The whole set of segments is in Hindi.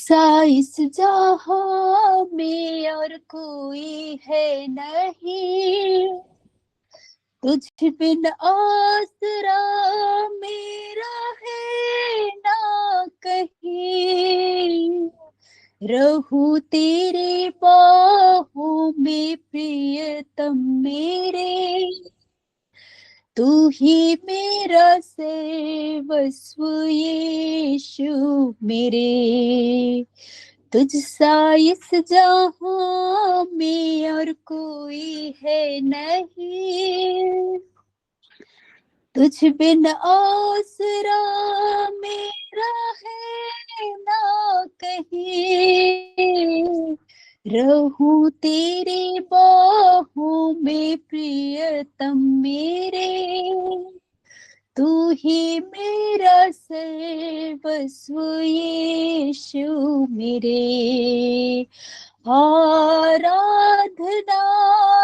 सा इस जहां में और कोई है नहीं, तुझ बिन आसरा मेरा है ना कहीं। रहूं तेरे बाहों में प्रियतम मेरे, तू ही मेरा सर्वस्व यीशु मेरे। तुझ सा इस जहां में और कोई है नहीं, तुझ बिन आसरा मेरा है ना कहीं। रहूं तेरी बाहों में प्रियतम मेरे, तू ही मेरा सर्वस्व यीशु मेरे। आराधना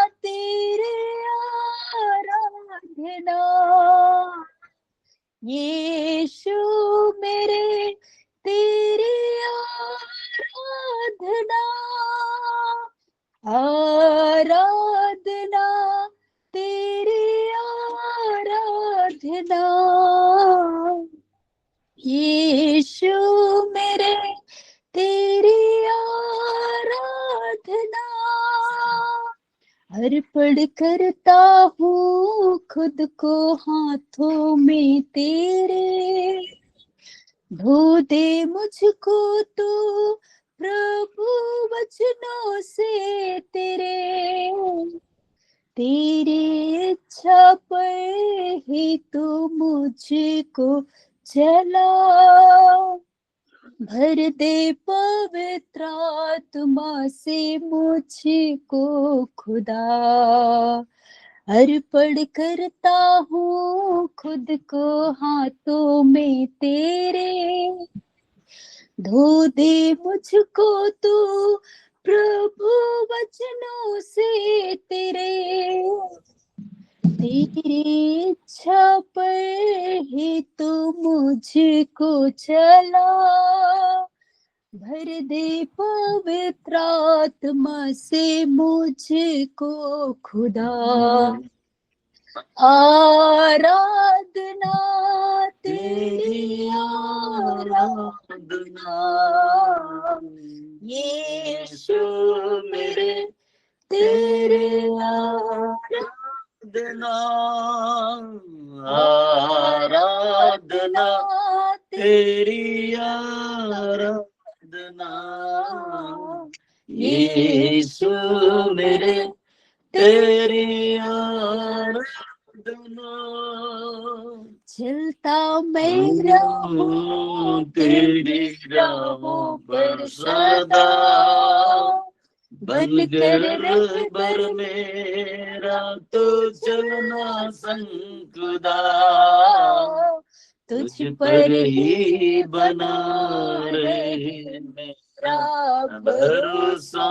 तेरे, आराधना यीशु मेरे, तेरी आराधना। आराधना तेरी, आराधना यीशु मेरे, तेरी आराधना। अर्पण करता हूँ खुद को हाथों में तेरे, धो दे मुझको तू प्रभु वचनों से तेरे। तेरी इच्छा पर ही तू मुझको चला, भर दे पवित्र आत्मा से मुझको खुदा। अर्पण करता हूँ खुद को हाथों में तेरे, धो दे मुझको तू प्रभु वचनों से तेरे। तेरी इच्छा पर ही तू मुझको चला, भर दे पवित्र आत्मा से मुझको खुदा। आराधना तेरी, आराधना यीशु मेरे, तेरे आराधना। आराधना तेरी, आराधना यीशु मेरे, तेरी आराधना। चलता मैं रहूं तेरी राहों पर सदा, बनकर रहबर मेरा तो चलना संकुदा। तुझ पर ही बना रहे मेरा भरोसा,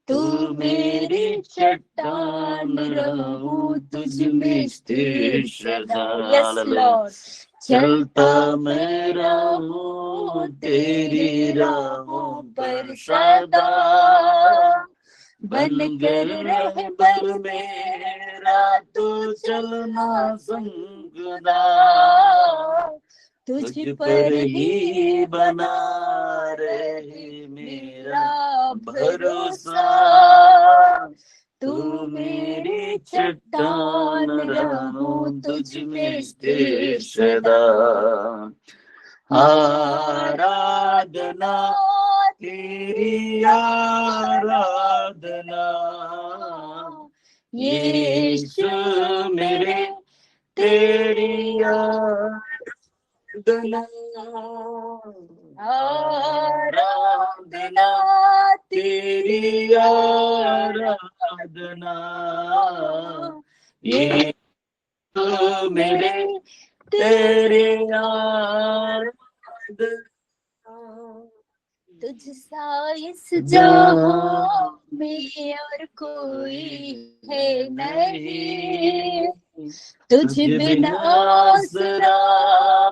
तू मेरी चट्टान रहूं तुझ में स्थिर सदा। Yes Lord. चलता मैं रहूं तेरी राहों पर सदा, बनकर रहबर मेरा तो चलना संगदा। तुझ पर ही बना रहे मेरा भरोसा, तू मेरी चट्टान रहूं तुझ में स्थिर सदा। आराधना तेरी, आराधना यीशु मेरे, तेरी आराधना। आराधना तेरी, आराधना यीशु मेरे, तेरी आराधना। तुझ सा इस जहां में और कोई है नहीं, तुझ बिना आसरा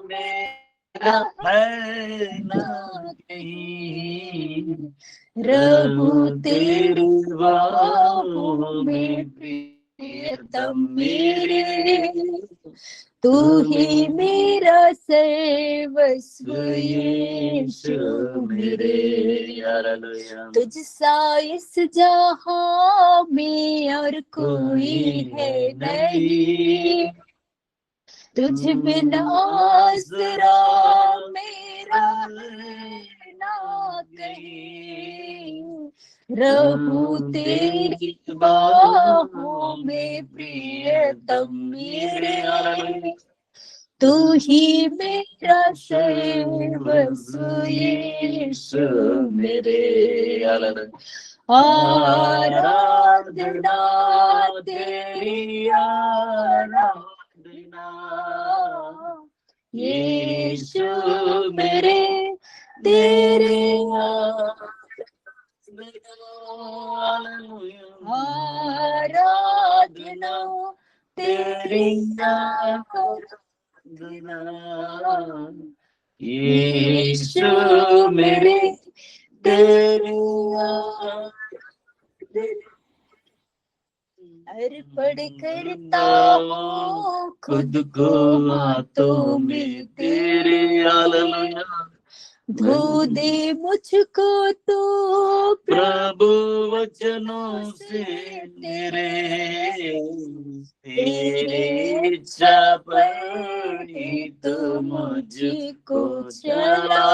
मेरा है ना कहीं, रहूं तेरी बाहों में प्रियतम मेरे, तू ही मेरा सर्वस्व यीशु मेरे। तुझसा इस जहां में और कोई है नहीं, तुझ बिन आसरा मेरा ना कहीं, रहूं तेरी बाहों में प्रियतम मेरे, तू ही मेरा सर्वस्व यीशु मेरे। आराधना तेरी आराधना यीशु मेरे, तेरे आराधना तेरी आराधना यीशु मेरे, तेरे अर्पण करता हूँ खुद को हाथों में तेरे, हालेलुया। धो दे मुझको तू प्रभु वचनों से तेरे, तेरे इच्छा पर ही तू मुझको चला,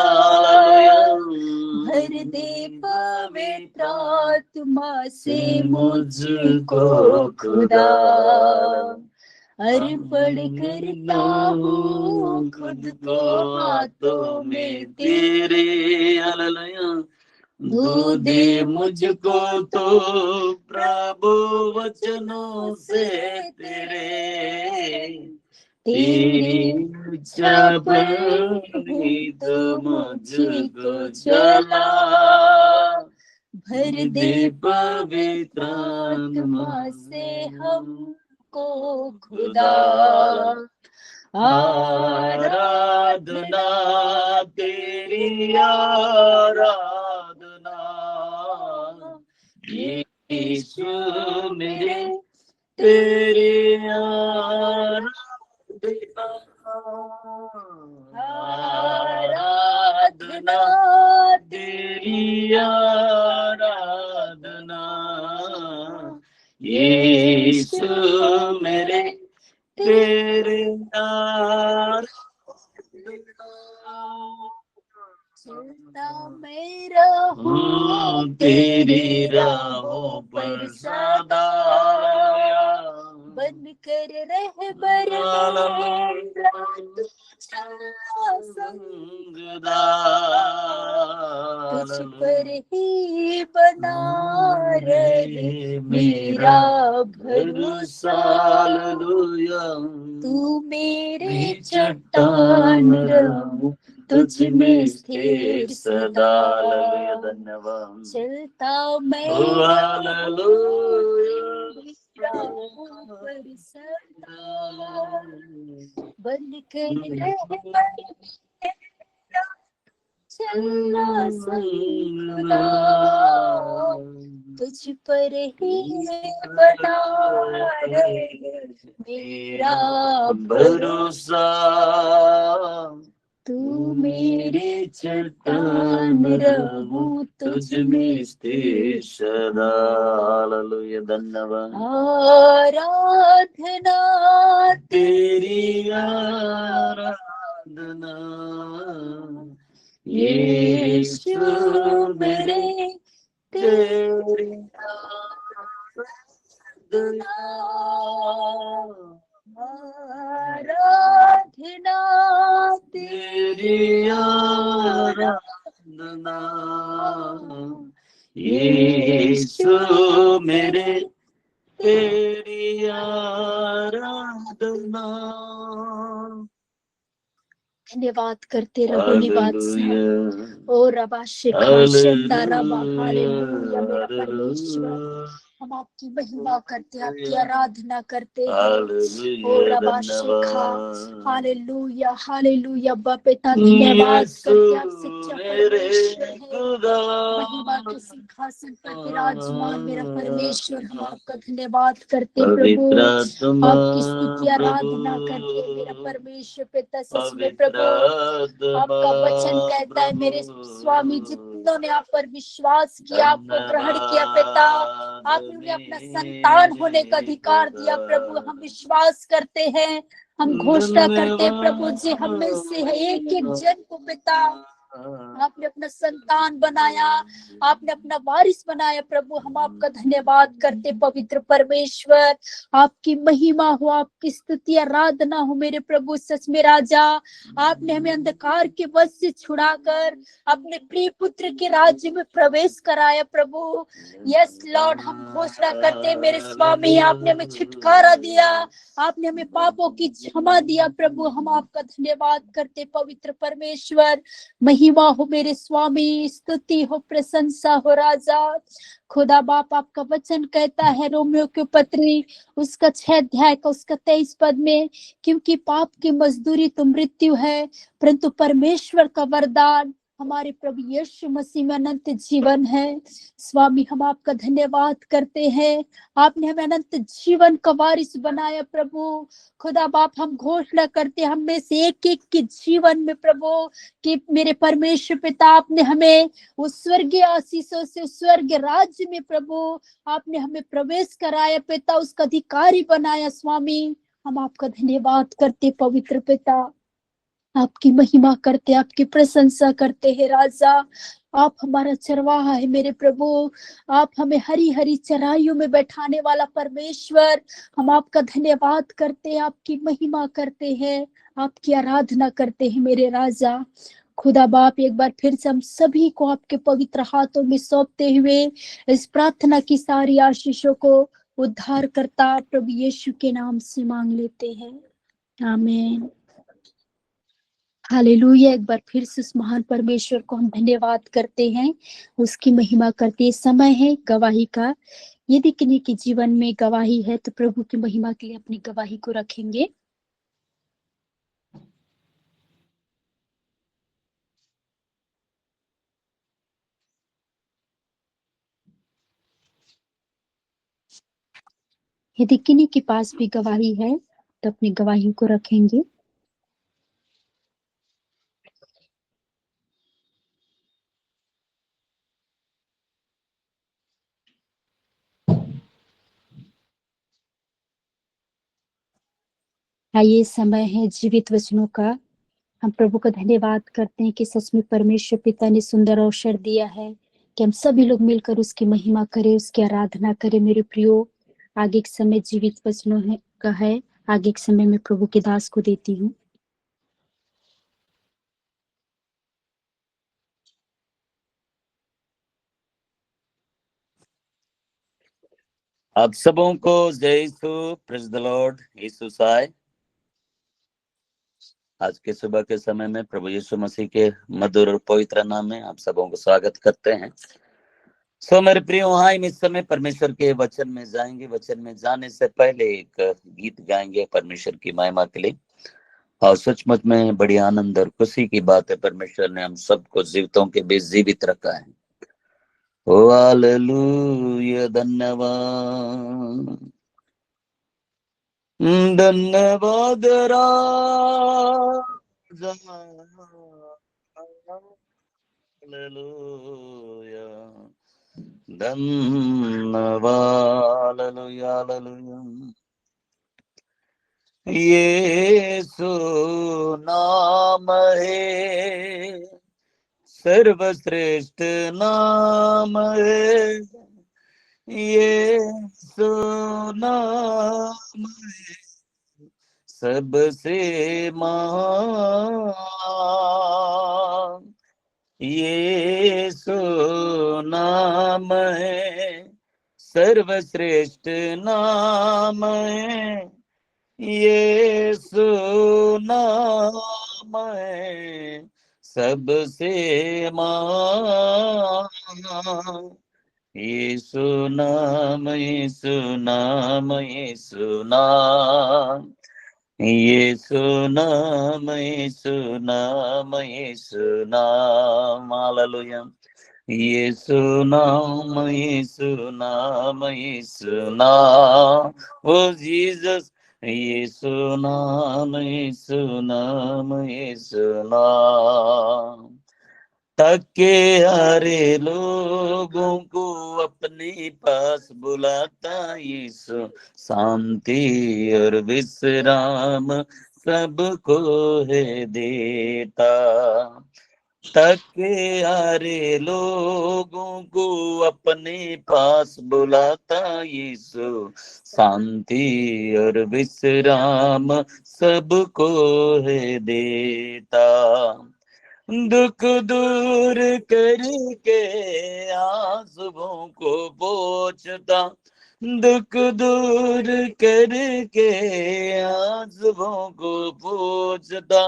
भर दे पवित्र आत्मा से मुझको खुदा, अर्पण करता हूँ खुद को हाथों में तेरे, हालेलुया। धो दे मुझको तो प्रभु वचनों से तेरे, तेरी इच्छा पर ही तू मुझको चला, भर दे पवित्र आत्मा से हमको खुदा। आराधना तेरी आराधना यीशु मेरे, तेरी आराधना, आराधना तेरी आराधना यीशु मेरे, तेरे चलता मैं रहूं तेरी राहों पर सदा, बन कर रहबर तुझ पर ही बना रहे मेरा भरोसा, तू मेरी चट्टान रहूं तुझ में स्थिर सदा, धन्यवाद। चलता मैं पर सदा, बन कर चलना खुदा, तुझ पर ही बना रहे मेरा भरोसा, तू मेरे चट्टान रहूं तुझ में स्थिर सदा, हालेलुया। धन्यवाद। आराधना तेरी आराधना यीशु मेरे, तेरी आराधना, आराधना तेरी आराधना यीशु मेरे, तेरी आराधना। धन्यवाद करते रहो निवाद से। ओ रबा शिखा शंदा रबा, हालेलुया मेरा परमेश्वर, हम आपकी महिमा करते, आपकी आराधना करते हैं। हालेलुया, रबाशेखा, धन्यवाद। Hallelujah hallelujah. अब्बा पिता धन्यवाद करते, आप सच्चा परमेश्वर है। महिमा के सिंहासन पर विराजमान मेरा परमेश्वर, हम आपका धन्यवाद करते प्रभु, आपकी स्तुति आराधना करते मेरा परमेश्वर पिता। सच में प्रभु आपका वचन कहता है मेरे स्वामी, जितनों ने आप पर विश्वास किया, आपको ग्रहण किया पिता, आपने उन्हें अपना संतान होने का अधिकार दिया प्रभु। हम विश्वास करते हैं, हम घोषणा करते हैं प्रभु जी, हम में से एक एक जन को पिता आपने अपना संतान बनाया, आपने अपना वारिस बनाया प्रभु। हम आपका धन्यवाद करते पवित्र परमेश्वर, आपकी महिमा हो, आपकी स्तुति आराधना हो मेरे प्रभु। सच में राजा, आपने हमें अंधकार के वश से छुड़ाकर अपने प्रिय पुत्र के राज्य में प्रवेश कराया प्रभु। यस लॉर्ड, हम घोषणा करते हैं मेरे स्वामी, आपने हमें छुटकारा दिया, आपने हमें पापों की क्षमा दिया प्रभु। हम आपका धन्यवाद करते पवित्र परमेश्वर। महिमा हो मेरे स्वामी, स्तुति हो, प्रशंसा हो राजा। खुदा बाप, आपका वचन कहता है रोमियो के पत्री उसका 6 अध्याय का उसका 23 पद में, क्योंकि पाप की मजदूरी तो मृत्यु है, परंतु परमेश्वर का वरदान हमारे प्रभु यीशु मसीह में अनंत जीवन है। स्वामी, हम आपका धन्यवाद करते हैं, आपने हमें अनंत जीवन का वारिस बनाया प्रभु। खुदा बाप, हम घोषणा करते हम में से एक एक के जीवन में प्रभु कि मेरे परमेश्वर पिता, आपने हमें उस स्वर्गीय आशीषों से, उस स्वर्ग राज्य में प्रभु आपने हमें प्रवेश कराया पिता, उसका अधिकारी बनाया। स्वामी, हम आपका धन्यवाद करते पवित्र पिता, आपकी महिमा करते, आपकी प्रशंसा करते हैं राजा। आप हमारा चरवाहा है मेरे प्रभु, आप हमें हरी हरी चराइयों में बैठाने वाला परमेश्वर। हम आपका धन्यवाद करते हैं, आपकी महिमा करते हैं, आपकी आराधना करते हैं मेरे राजा। खुदा बाप, एक बार फिर से हम सभी को आपके पवित्र हाथों में सौंपते हुए इस प्रार्थना की सारी आशीषों को उद्धार करता प्रभु यीशु के नाम से मांग लेते हैं, आमीन। हालेलुया। एक बार फिर से उस महान परमेश्वर को हम धन्यवाद करते हैं, उसकी महिमा करते हैं। समय है गवाही का। यदि किन्हीं के जीवन में गवाही है तो प्रभु की महिमा के लिए अपनी गवाही को रखेंगे। यदि किन्हीं के पास भी गवाही है तो अपनी गवाही को रखेंगे। ये समय है जीवित वचनों का। हम प्रभु का धन्यवाद करते हैं कि सच में परमेश्वर पिता ने सुंदर अवसर दिया है कि हम सभी लोग मिलकर उसकी महिमा करें, उसकी आराधना करें। मेरे प्रियो, आगे के समय जीवित वचनों का है, आगे के समय में प्रभु के दास को देती हूँ। आप सबों को जय यीशु, प्रेज द लॉर्ड। यीशु साय। आज के सुबह के समय में प्रभु यीशु मसीह के मधुर और पवित्र नाम में आप सबों को स्वागत करते हैं। सो मेरे प्रिय, वहां इस समय परमेश्वर के वचन में जाएंगे। वचन में जाने से पहले एक गीत गाएंगे परमेश्वर की महिमा के लिए। और सचमुच में बड़ी आनंद और खुशी की बात है, परमेश्वर ने हम सबको जीवितों के बीच जीवित रखा है। ओ हालेलुया, धन्यवाद धन्यवाद राजा, हालेलुया धन्यवाद, हालेलुया हालेलुया। यीशु नाम है सर्वश्रेष्ठ नाम है, यीशु नाम है सबसे महान, यीशु नाम है सर्वश्रेष्ठ नाम है, यीशु नाम है सबसे महान, यीशु नाम, यीशु नाम, यीशु नाम, यीशु नाम, यीशु नाम, यीशु नाम, हालेलुया। यीशु नाम, यीशु नाम, यीशु नाम, ओ जीसस, यीशु नाम, यीशु नाम, यीशु नाम। थके हारे लोगों को अपने पास बुलाता यीशु, शांति और विश्राम सबको है देता। थके हारे लोगों को अपने पास बुलाता यीशु, शांति और विश्राम सबको है देता। दुख दूर करके आंसुओं को पोंछता, दुख दूर करके आंसुओं को पोंछता,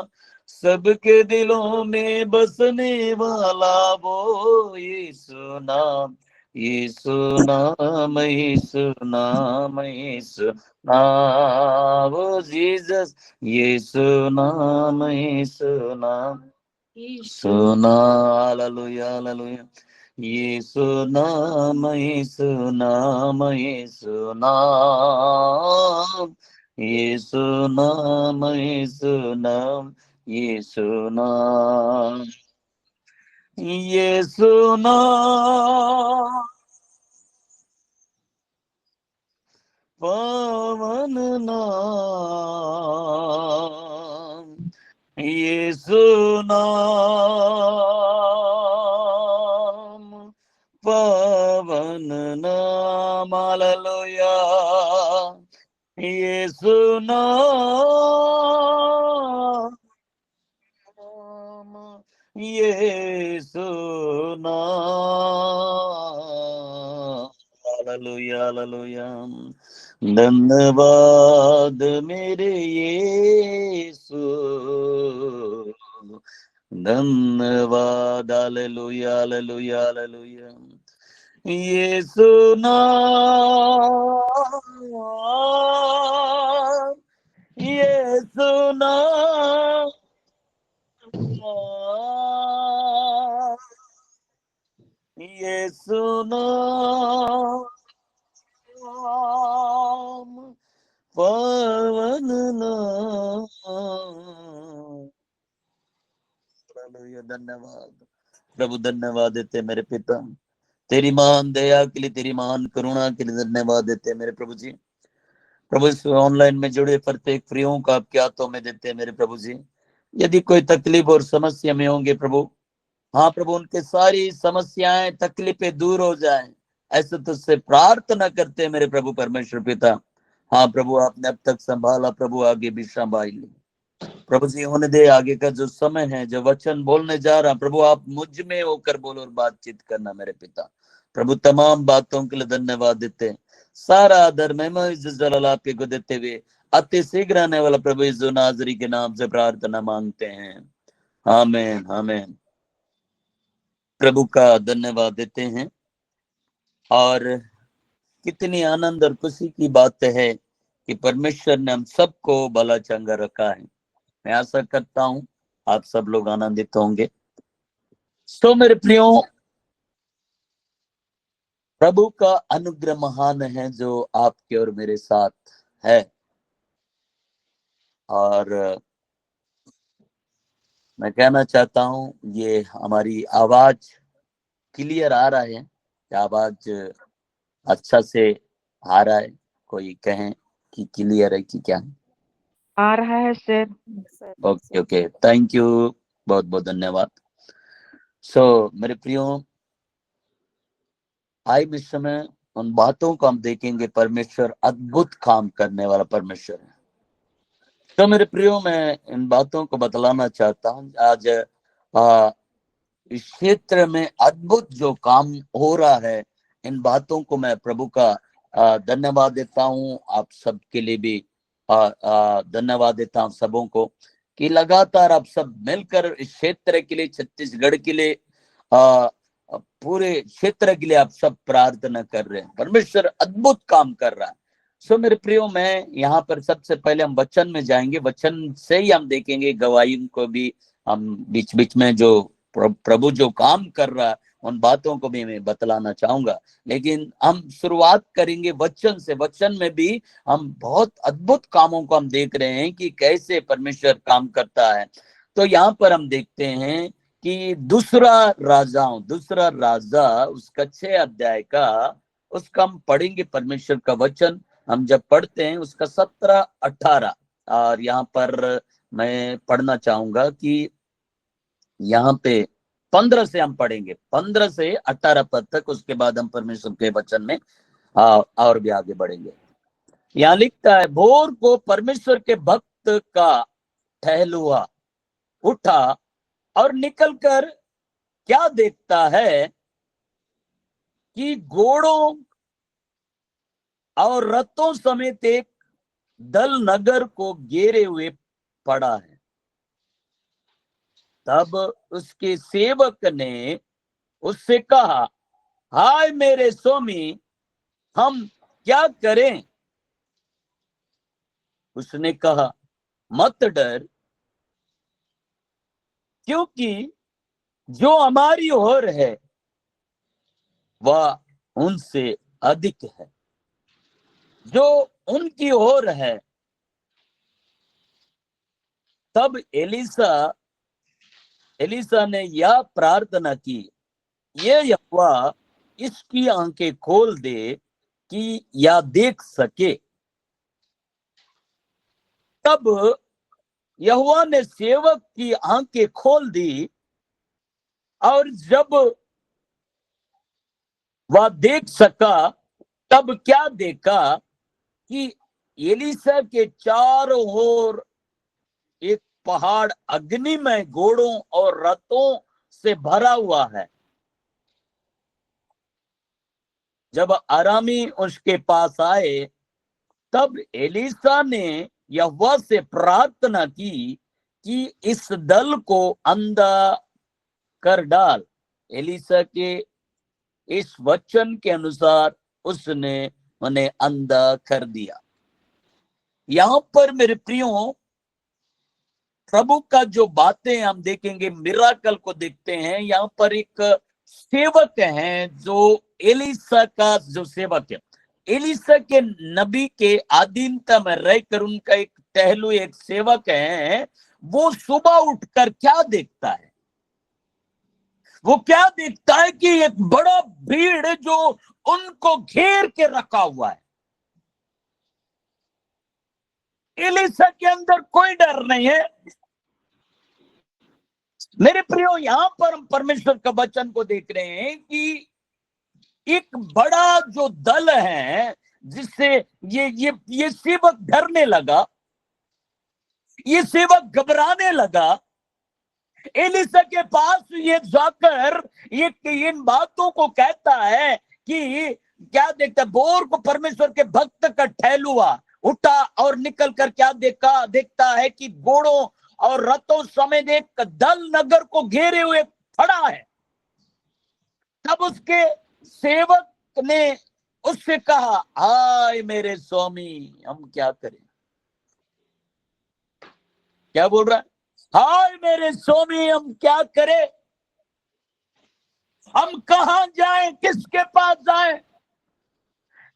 सबके दिलों में बसने वाला वो यीशु नाम, यीशु नाम, यीशु नाम, यीशु नाम, ओ जीसस, यीशु नाम, यीशु नाम, यीशु नाम, हालेलुया, हालेलुया। यीशु नाम, यीशु नाम, यीशु नाम, यीशु नाम, यीशु नाम, यीशु नाम, यीशु नाम, पावन नाम, यीशु नाम, पावन नाम, हालेलुया। यीशु नाम, यीशु नाम, हालेलुया, हालेलुया। धन्यवाद मेरे यीशु, धन्यवाद, हालेलुया, हालेलुया, हालेलुया। यीशु नाम, यीशु नाम, यीशु नाम, पावन नाम। धन्यवाद प्रभु, धन्यवाद देते मेरे पिता, तेरी महान दया के लिए, तेरी महान करुणा के लिए धन्यवाद देते मेरे प्रभु जी। प्रभु इस ऑनलाइन में जुड़े प्रत्येक प्रियों को आपके हाथों में देते हैं मेरे प्रभु जी। यदि कोई तकलीफ और समस्या में होंगे प्रभु, हाँ प्रभु, उनके सारी समस्याएं तकलीफें दूर हो जाएं, ऐसे तुझसे प्रार्थना करते हैं मेरे प्रभु परमेश्वर पिता। हाँ प्रभु, आपने अब तक संभाला प्रभु, आगे भी संभाल ली प्रभु जी। होने दे आगे का जो समय है, जो वचन बोलने जा रहा प्रभु, आप मुझ में होकर बोलो और बातचीत करना मेरे पिता। प्रभु तमाम बातों के लिए धन्यवाद देते हैं, सारा आदर महिमा इज्जत जलाल आपके को देते हुए अति शीघ्र आने वाला प्रभु यीशु नाजरी के नाम से प्रार्थना मांगते हैं, आमीन, आमीन। प्रभु का धन्यवाद देते हैं। और कितनी आनंद और खुशी की बात है कि परमेश्वर ने हम सबको भला चंगा रखा है। मैं आशा करता हूं आप सब लोग आनंदित होंगे। तो मेरे प्रियो, प्रभु का अनुग्रह महान है जो आपके और मेरे साथ है। और मैं कहना चाहता हूं, ये हमारी आवाज क्लियर आ रहा है, आवाज अच्छा से आ रहा है? कोई कहें कि क्लियर है कि क्या? आ रहा है sir. Okay okay, thank you, बहुत बहुत धन्यवाद। मेरे प्रियो, आज इस समय उन बातों को हम देखेंगे, परमेश्वर अद्भुत काम करने वाला परमेश्वर है। तो मेरे प्रियो, मैं इन बातों को बतलाना चाहता हूँ। आज इस क्षेत्र में अद्भुत जो काम हो रहा है, इन बातों को मैं प्रभु का धन्यवाद देता हूँ। आप सबके लिए भी धन्यवाद देता हूँ सबों को, कि लगातार आप सब मिलकर इस क्षेत्र के लिए, छत्तीसगढ़ के लिए पूरे क्षेत्र के लिए आप सब प्रार्थना कर रहे हैं। परमेश्वर अद्भुत काम कर रहा है। सो मेरे प्रियो, मैं यहाँ पर सबसे पहले हम वचन में जाएंगे, वचन से ही हम देखेंगे गवाही को भी, हम बीच बीच में जो प्रभु जो काम कर रहा है उन बातों को भी मैं बतलाना चाहूंगा। लेकिन हम शुरुआत करेंगे वचन से। वचन में भी हम बहुत अद्भुत कामों को हम देख रहे हैं कि कैसे परमेश्वर काम करता है। तो यहाँ पर हम देखते हैं कि दूसरा राजा उसका 6 अध्याय का, उसका हम पढ़ेंगे परमेश्वर का वचन। हम जब पढ़ते हैं उसका 17-18, और यहाँ पर मैं पढ़ना चाहूंगा कि यहाँ पे 15 से हम पढ़ेंगे, 15 से 18 पद तक। उसके बाद हम परमेश्वर के वचन में और भी आगे बढ़ेंगे। यहाँ लिखता है, भोर को परमेश्वर के भक्त का टहलुआ उठा और निकलकर क्या देखता है कि घोड़ों और रथों समेत एक दल नगर को घेरे हुए पड़ा है। तब उसके सेवक ने उससे कहा, हाय मेरे स्वामी, हम क्या करें? उसने कहा, मत डर, क्योंकि जो हमारी ओर है वह उनसे अधिक है जो उनकी ओर है। तब एलिसा ने यह प्रार्थना की, ये यहोवा इसकी आंखें खोल दे कि यह देख सके। तब यहोवा ने सेवक की आंखें खोल दी, और जब वह देख सका तब क्या देखा कि एलिसा के चारों ओर एक पहाड़ अग्नि में घोड़ों और रथों से भरा हुआ है। जब अरामी उसके पास आए तब एलिसा ने यहोवा से प्रार्थना की कि इस दल को अंधा कर डाल। एलिसा के इस वचन के अनुसार उसने उन्हें अंधा कर दिया। यहां पर मेरे प्रियो, प्रभु का जो बातें हम देखेंगे, मिराकल को देखते हैं। यहाँ पर एक सेवक है जो एलिसा का जो सेवक है, एलिसा के नबी के अधीनता में रहकर उनका एक टहलू एक सेवक है। वो सुबह उठकर क्या देखता है? वो क्या देखता है कि एक बड़ा भीड़ जो उनको घेर के रखा हुआ है। एलिसा के अंदर कोई डर नहीं है। मेरे प्रियो, यहां पर हम परमेश्वर का वचन को देख रहे हैं कि एक बड़ा जो दल है, जिससे ये सेवक डरने लगा, ये सेवक घबराने लगा। एलिसा के पास ये जाकर ये इन बातों को कहता है कि क्या देखता, भोर को परमेश्वर के भक्त का टहलुआ उठा और निकलकर क्या देखता है कि घोड़ों और रथों समेत एक दल नगर को घेरे हुए खड़ा है। तब उसके सेवक ने उससे कहा, हाय मेरे स्वामी, हम क्या करें? क्या बोल रहा है? हाय मेरे स्वामी, हम क्या करें? हम कहां जाएं? किसके पास जाएं?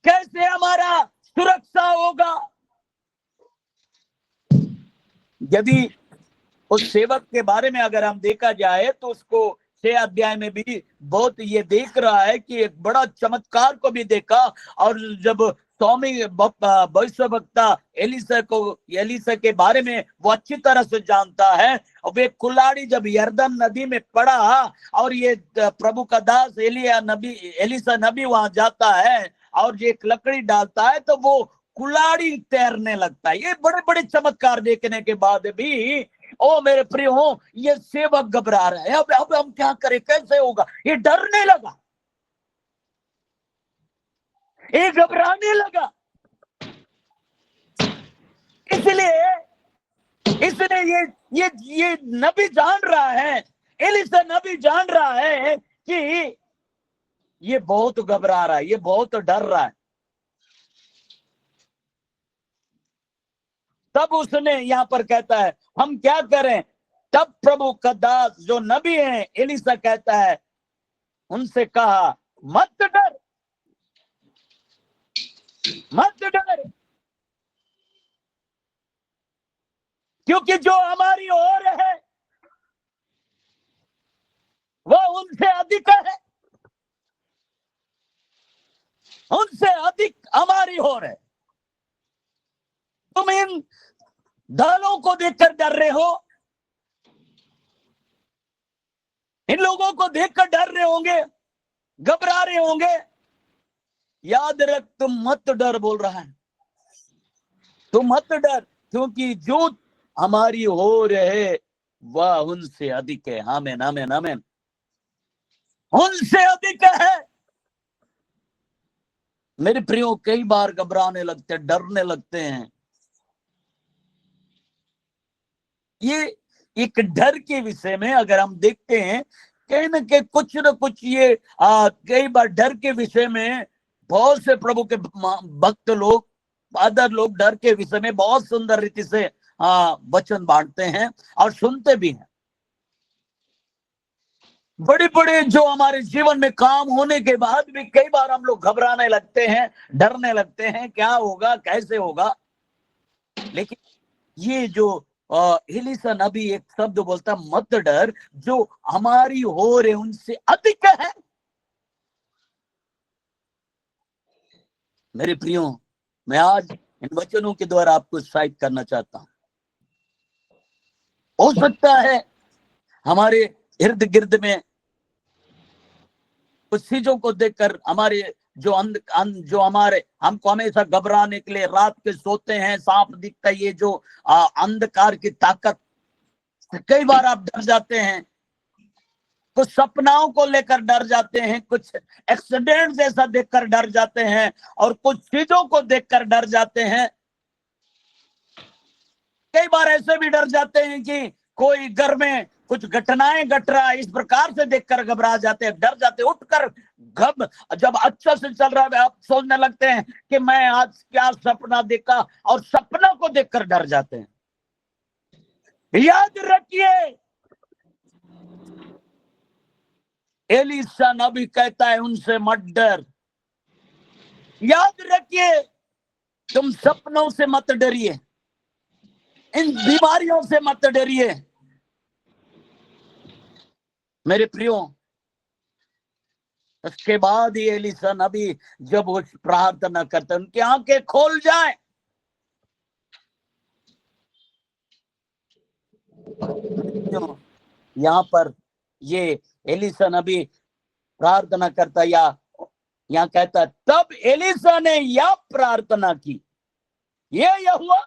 कैसे हमारा सुरक्षा होगा? यदि उस सेवक के बारे में अगर हम देखा जाए तो उसको 6 अध्याय में भी बहुत ये देख रहा है कि एक बड़ा चमत्कार को भी देखा। और जब स्वामी भविष्यवक्ता एलिसा के बारे में वो अच्छी तरह से जानता है, और वे कुल्हाड़ी जब यरदन नदी में पड़ा और ये प्रभु का दास एलिसा नबी वहां जाता है और ये एक लकड़ी डालता है तो वो कुल्हाड़ी तैरने लगता है। ये बड़े बड़े चमत्कार देखने के बाद भी ओ मेरे प्रिय हो, ये सेवक घबरा रहा है। अब हम क्या करें? कैसे होगा? ये डरने लगा, ये घबराने लगा। इसने ये नबी जान रहा है, एलिसा नबी जान रहा है कि ये बहुत घबरा रहा है, ये बहुत डर रहा है। तब उसने यहां पर कहता है हम क्या करें। तब प्रभु का दास जो नबी है एलीसा कहता है, उनसे कहा मत डर, मत डर, क्योंकि जो हमारी ओर है वह उनसे अधिक है, उनसे अधिक हमारी ओर है। तुम इन दलों को देखकर डर रहे हो, इन लोगों को देखकर डर रहे होंगे, घबरा रहे होंगे। याद रख, तुम मत डर बोल रहा है, तुम मत डर, क्योंकि जो हमारी हो रहे वह उनसे अधिक है। आमीन, आमीन, आमीन। उनसे अधिक है। मेरे प्रियो, कई बार घबराने लगते हैं, डरने लगते हैं। ये एक डर के विषय में अगर हम देखते हैं, कहीं ना कहीं कुछ न कुछ ये कई बार डर के विषय में बहुत से प्रभु के भक्त लोग, फादर लोग डर के विषय में बहुत सुंदर रीति से वचन बांटते हैं और सुनते भी हैं। बड़े बड़े जो हमारे जीवन में काम होने के बाद भी कई बार हम लोग घबराने लगते हैं, डरने लगते हैं, क्या होगा, कैसे होगा। लेकिन ये जो एलीशा नबी एक शब्द बोलता, मत डर, जो हमारी हो रहे उनसे अधिक है। मेरे प्रियो, मैं आज इन वचनों के द्वारा आपको उत्साहित करना चाहता हूं। हो सकता है हमारे इर्द गिर्द में कुछ चीजों को देखकर हमारे जो हमारे हमको हमेशा घबराने के लिए रात के सोते हैं, सांप दिखता है, ये जो अंधकार की ताकत, कई बार आप डर जाते हैं। कुछ सपनाओं को लेकर डर जाते हैं, कुछ एक्सीडेंट जैसा देखकर डर जाते हैं, और कुछ चीजों को देखकर डर जाते हैं। कई बार ऐसे भी डर जाते हैं कि कोई घर में कुछ घटनाएं घट रहा है, इस प्रकार से देखकर घबरा जाते हैं, डर जाते हैं। उठकर जब अच्छा से चल रहा है, आप सोचने लगते हैं कि मैं आज क्या सपना देखा, और सपना को देखकर डर जाते हैं। याद रखिए, एलीशा नबी कहता है उनसे मत डर। याद रखिए, तुम सपनों से मत डरिए, इन बीमारियों से मत डरिए। मेरे प्रियो, उसके बाद ही एलीशा नबी जब वो प्रार्थना करते, उनकी आंखें खोल जाए। यहाँ पर ये एलीशा नबी प्रार्थना करता, या यहाँ कहता, तब एलीशा ने यह प्रार्थना की, ये यहोवा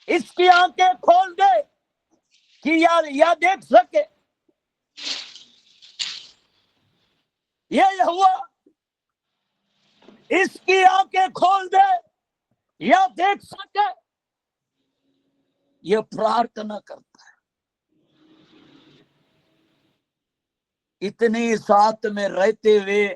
इसकी आंखें खोल दे कि यह देख सके। ये यहोवा इसकी आंखें खोल दे, यह देख सके। यह प्रार्थना करता है। इतनी साथ में रहते हुए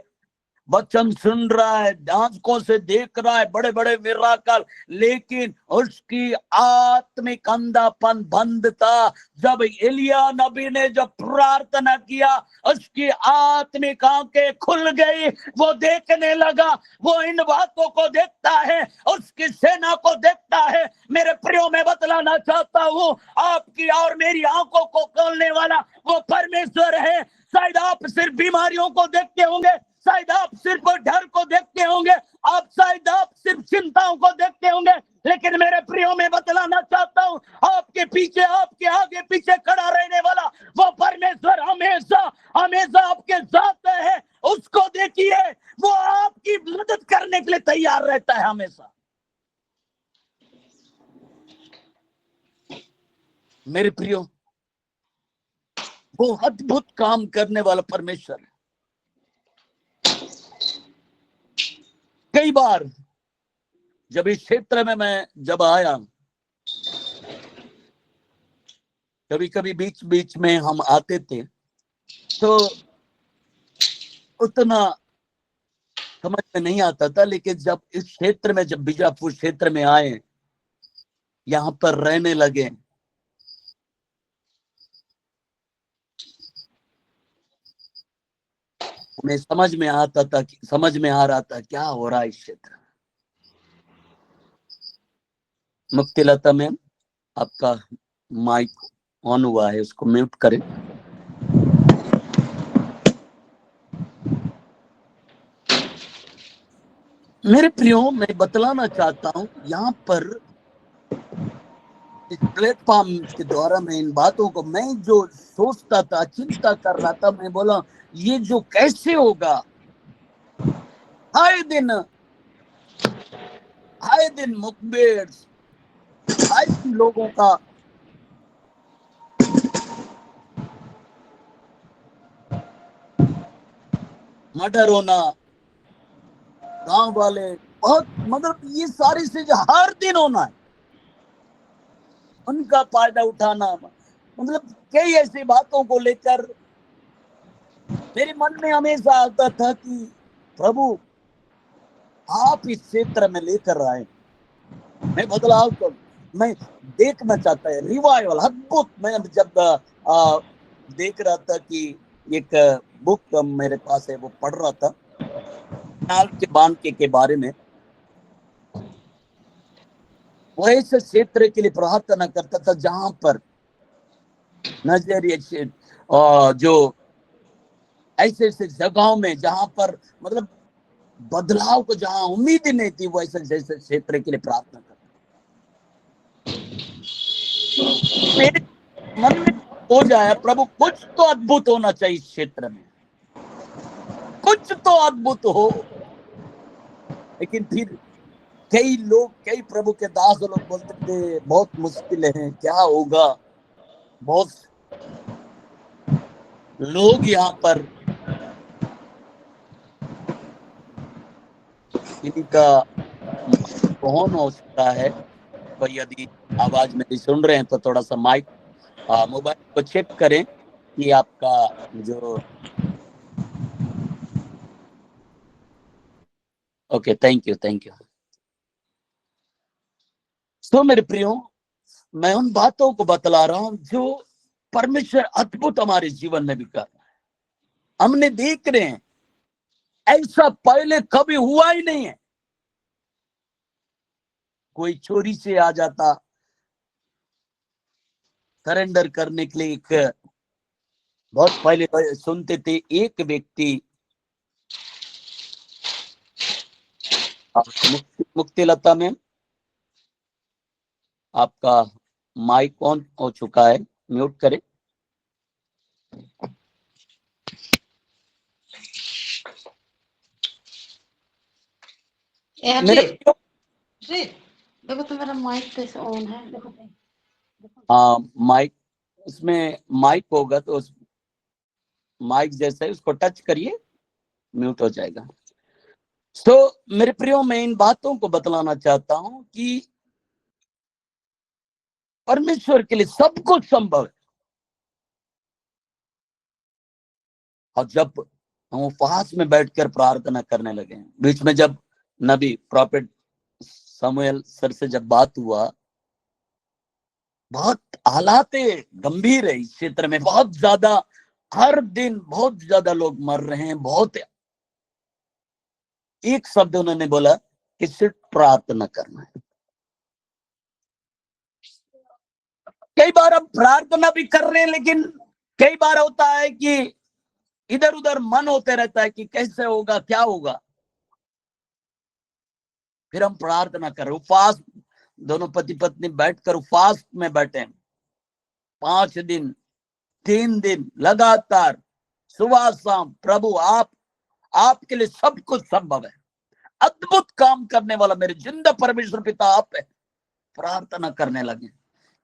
वचन सुन रहा है, आंखों से देख रहा है बड़े बड़े मिराकल, लेकिन उसकी आत्मिक अंधापन बंद था। जब एलिया नबी ने जब प्रार्थना किया, उसकी आत्मिक आंखें खुल गई, वो देखने लगा। वो इन बातों को देखता है, उसकी सेना को देखता है। मेरे प्रियो, मैं बतलाना चाहता हूँ, आपकी और मेरी आंखों को खोलने वाला वो परमेश्वर है। शायद आप सिर्फ बीमारियों को देखते होंगे, शायद आप सिर्फ डर को देखते होंगे, शायद आप सिर्फ चिंताओं को देखते होंगे, लेकिन मेरे प्रियो, में बतलाना चाहता हूं, आपके पीछे, आपके आगे पीछे खड़ा रहने वाला वो परमेश्वर हमेशा हमेशा आपके साथ है। उसको देखिए, वो आपकी मदद करने के लिए तैयार रहता है हमेशा। मेरे प्रियो, वो अद्भुत काम करने वाला परमेश्वर है। कई बार जब इस क्षेत्र में मैं जब आया, कभी कभी बीच बीच में हम आते थे, तो उतना समझ में नहीं आता था, लेकिन जब इस क्षेत्र में, जब बीजापुर क्षेत्र में आए, यहाँ पर रहने लगे, उन्हें समझ में आता था, समझ में आ रहा था क्या हो रहा है इस क्षेत्र। मुक्तिलता मैम, आपका माइक ऑन हुआ है, उसको म्यूट करें। मेरे प्रियो, मैं बतलाना चाहता हूं, यहाँ पर इस प्लेटफॉर्म के द्वारा मैं इन बातों को, मैं जो सोचता था, चिंता कर रहा था, मैं बोला ये जो कैसे होगा। आए दिन मुखबिर, आए दिन लोगों का मर्डर होना, गांव वाले बहुत, मतलब ये सारी चीजें हर दिन होना है, उनका फायदा उठाना, मतलब कई ऐसी बातों को लेकर मेरे मन में हमेशा आता था कि प्रभु आप इस क्षेत्र में लेकर आए, मैं बदलाव करूं, मैं देखना चाहता है रिवाइवल, अद्भुत। मैं जब देख रहा था कि एक बुक मेरे पास है, वो पढ़ रहा था नाल के बांध के बारे में, वो ऐसे क्षेत्र के लिए प्रार्थना करता था जहां पर नजरिए जो ऐसे ऐसे जगहों में जहां पर मतलब बदलाव को जहां उम्मीद ही नहीं थी, वो ऐसे जैसे क्षेत्र के लिए प्रार्थना करता। मेरे मन में हो जाए प्रभु कुछ तो अद्भुत होना चाहिए इस क्षेत्र में, कुछ तो अद्भुत हो। लेकिन फिर कई लोग, कई प्रभु के दास लोग बोलते थे बहुत मुश्किल है, क्या होगा। बहुत लोग यहाँ पर इनका कौन हो सकता है, तो यदि आवाज मेरी सुन रहे हैं तो थोड़ा सा माइक मोबाइल को चेक करें कि आपका जो, ओके, थैंक यू। तो मेरे प्रियो, मैं उन बातों को बतला रहा हूं जो परमेश्वर अद्भुत हमारे जीवन में भी कर रहा है। हमने देख रहे हैं ऐसा पहले कभी हुआ ही नहीं है। कोई चोरी से आ जाता सरेंडर करने के लिए, एक बहुत पहले सुनते थे एक व्यक्ति मुक्तिलता में आपका माइक ऑन हो चुका है, म्यूट करें। देखो तो मेरा माइक कैसे ऑन है, देखो। माइक, उसमें माइक होगा तो उस माइक जैसे उसको टच करिए, म्यूट हो जाएगा। तो मेरे प्रियो, मैं इन बातों को बतलाना चाहता हूं कि परमेश्वर के लिए सब कुछ संभव है। और जब हम उपवास में बैठकर प्रार्थना करने लगे, बीच में जब नबी प्रॉफिट समूएल सर से जब बात हुआ, बहुत हालात गंभीर है इस क्षेत्र में, बहुत ज्यादा, हर दिन बहुत ज्यादा लोग मर रहे हैं। बहुत, एक शब्द उन्होंने बोला कि सिर्फ प्रार्थना करना है। कई बार हम प्रार्थना भी कर रहे हैं, लेकिन कई बार होता है कि इधर उधर मन होते रहता है कि कैसे होगा, क्या होगा। फिर हम प्रार्थना कर रहे, उपवास, दोनों पति पत्नी बैठकर उपवास में बैठे 5 दिन 3 दिन लगातार, सुबह शाम, प्रभु आपके लिए सब कुछ संभव है, अद्भुत काम करने वाला मेरे जिंदा परमेश्वर पिता आप है। प्रार्थना करने लगे।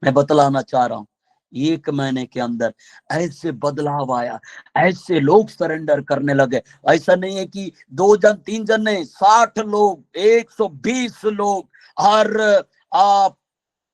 मैं बतलाना चाह रहा हूं, 1 महीने के अंदर ऐसे बदलाव आया, ऐसे लोग सरेंडर करने लगे। ऐसा नहीं है कि 2 जन 3 जन नहीं, 60 लोग, 120 लोग, और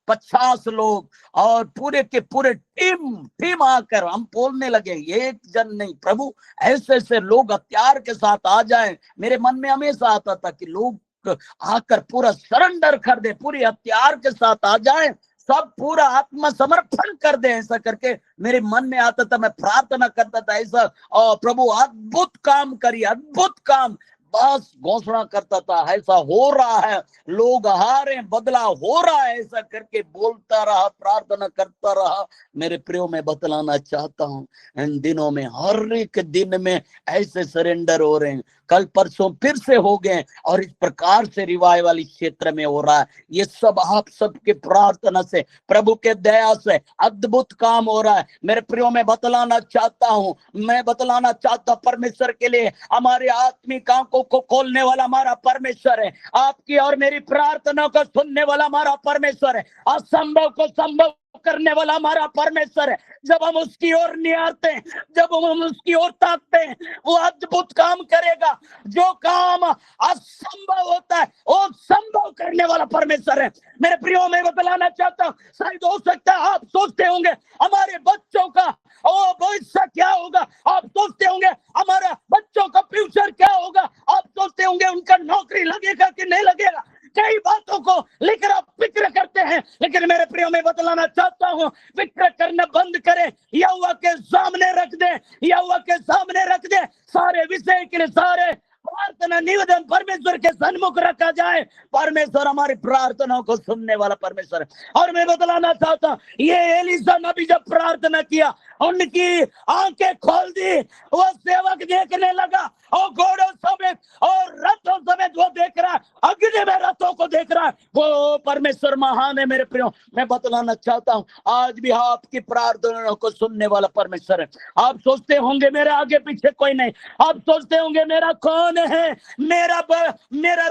50 लोग और पूरे के पूरे टीम आकर हम बोलने लगे, एक जन नहीं प्रभु, ऐसे ऐसे लोग हथियार के साथ आ जाएं। मेरे मन में हमेशा आता था कि लोग आकर पूरा सरेंडर कर दे, पूरी हथियार के साथ आ जाएं, सब पूरा आत्मसमर्पण कर दे। ऐसा करके मेरे मन में आता था, मैं प्रार्थना करता था ऐसा, और प्रभु अद्भुत काम करिए, अद्भुत काम, बस घोषणा करता था ऐसा हो रहा है, लोग हारे, बदलाव हो रहा है, ऐसा करके बोलता रहा, प्रार्थना करता रहा। मेरे प्रियो में बतलाना चाहता हूँ, इन दिनों में हर एक दिन में ऐसे सरेंडर हो रहे हैं, कल परसों फिर से हो गए, और इस प्रकार से रिवाइवल इस क्षेत्र में हो रहा है। ये सब आप सबके प्रार्थना से, प्रभु के दया से अद्भुत काम हो रहा है। मेरे प्रियो में बतलाना चाहता हूँ, मैं बतलाना चाहता परमेश्वर के लिए, हमारे आत्मिक आंखों को खोलने वाला हमारा परमेश्वर है, आपकी और मेरी प्रार्थना को सुनने वाला हमारा परमेश्वर है, असंभव को संभव करने वाला हमारा परमेश्वर है। जब हम उसकी ओर निहारते हैं, जब हम उसकी ओर ताकते हैं, वो अद्भुत काम करेगा। जो काम असंभव होता है वो संभव करने वाला परमेश्वर है। मेरे प्रियो में बतलाना चाहता हूं, शायद हो सकता है आप सोचते होंगे हमारे बच्चों का भविष्य क्या होगा, आप सोचते होंगे हमारे बच्चों का फ्यूचर क्या होगा, आप सोचते होंगे उनका नौकरी लगेगा कि नहीं लगेगा, कई बातों को लेकर आप फिक्र करते हैं। लेकिन मेरे प्रियो में बतलाना चाहता हूं, फिक्र करना बंद करें, यहोवा के सामने रख दे, यहोवा के सामने रख दे, सारे विषय के लिए सारे प्रार्थना निवेदन परमेश्वर के सन्मुख रखा जाए। परमेश्वर हमारी प्रार्थनाओं को सुनने वाला परमेश्वर है। और मैं बतलाना चाहता हूं, ये एलिशा नबी जब प्रार्थना किया, उनकी आंखें खोल दी, वो सेवक देखने लगा, और घोड़ों समेत और रथों समेत वो देख रहा है, अग्नि में रथों को देख रहा है। वो परमेश्वर महान है। मेरे प्रियो, मैं बतलाना चाहता हूँ, आज भी आपकी प्रार्थनाओं को सुनने वाला परमेश्वर है। आप सोचते होंगे मेरे आगे पीछे कोई नहीं, आप सोचते होंगे मेरा कौन है, मेरा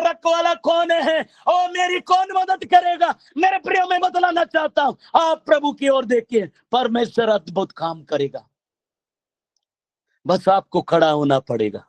रखवाला कौन है, और मेरी कौन मदद करेगा। मेरे प्रियो में बतलाना चाहता हूँ, आप प्रभु की ओर देखिए, परमेश्वर अद्भुत काम करेगा। बस आपको खड़ा होना पड़ेगा,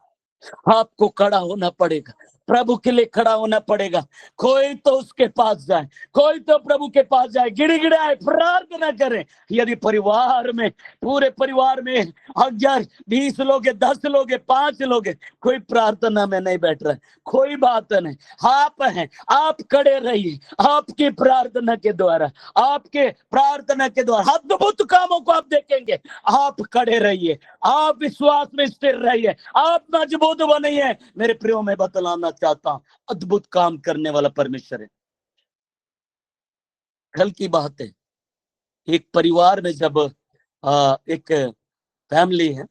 आपको खड़ा होना पड़ेगा, प्रभु के लिए खड़ा होना पड़ेगा। कोई तो उसके पास जाए, कोई तो प्रभु के पास जाए, गिड़गिड़ाए, प्रार्थना करे। यदि परिवार में, पूरे परिवार में 1000 20 लोग, 10 लोग, 5 लोग, कोई प्रार्थना में नहीं बैठ रहा है, कोई बात नहीं, आप हैं, आप खड़े रहिए, आपकी प्रार्थना के द्वारा, आपके प्रार्थना के द्वारा अद्भुत कामों को आप देखेंगे। आप खड़े रहिए, आप विश्वास में स्थिर रहिए, आप मजबूत बनिए। मेरे प्रियो में बतलाना चाहता हूं, अद्भुत काम करने वाला परमेश्वर है। कल की बात है, एक परिवार में जब एक फैमिली है,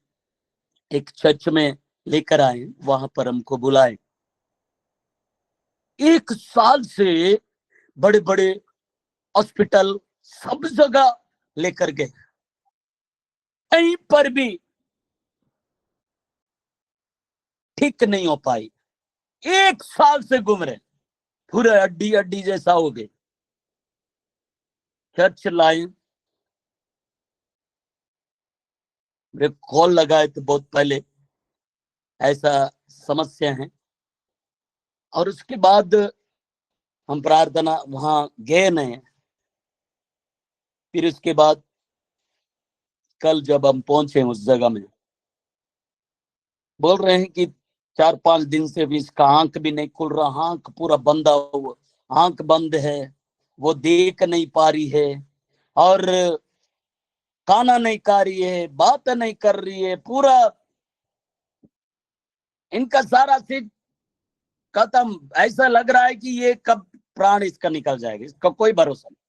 एक चर्च में लेकर आए, वहां पर हमको बुलाए। 1 साल से बड़े बड़े हॉस्पिटल सब जगह लेकर गए, कहीं पर भी ठीक नहीं हो पाई। 1 साल से घूम रहे, पूरे हड्डी हड्डी जैसा हो गए। चर्च लाए, कॉल लगाए तो बहुत पहले ऐसा समस्या है, और उसके बाद हम प्रार्थना वहां गए नहीं। फिर उसके बाद कल जब हम पहुंचे उस जगह में, बोल रहे हैं कि 4-5 दिन से भी इसका आंख भी नहीं खुल रहा, आंख पूरा बंदा हुआ, आंख बंद है, वो देख नहीं पा रही है, और खाना नहीं खा रही है, बात नहीं कर रही है, पूरा इनका सारा चीज खत्म। ऐसा लग रहा है कि ये कब प्राण इसका निकल जाएगा, इसका कोई भरोसा नहीं।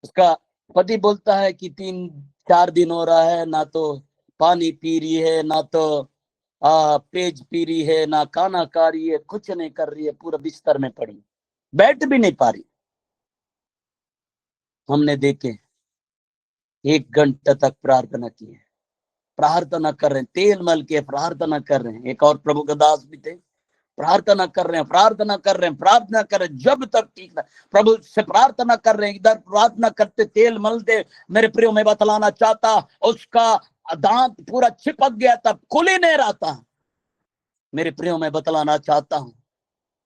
उसका पति बोलता है कि 3-4 दिन हो रहा है, ना तो पानी पी रही है, ना तो पेज पी रही है, ना खाना खा रही है, कुछ नहीं कर रही है, पूरा बिस्तर में पड़ी, बैठ भी नहीं पा रही। हमने देखे 1 घंटा तक प्रार्थना की है, प्रार्थना कर रहे हैं, तेल मल के प्रार्थना कर रहे हैं। एक और प्रभु का दास भी थे, प्रार्थना कर रहे हैं, प्रार्थना कर रहे हैं, प्रार्थना कर रहे हैं, जब तक ठीक ना, प्रभु से प्रार्थना कर रहे हैं, इधर प्रार्थना करते, तेल मलते। मेरे प्रियो में बतलाना चाहता, उसका दांत पूरा चिपक गया, तब खुल ही नहीं रहा था। मेरे प्रियो में बतलाना चाहता हूं,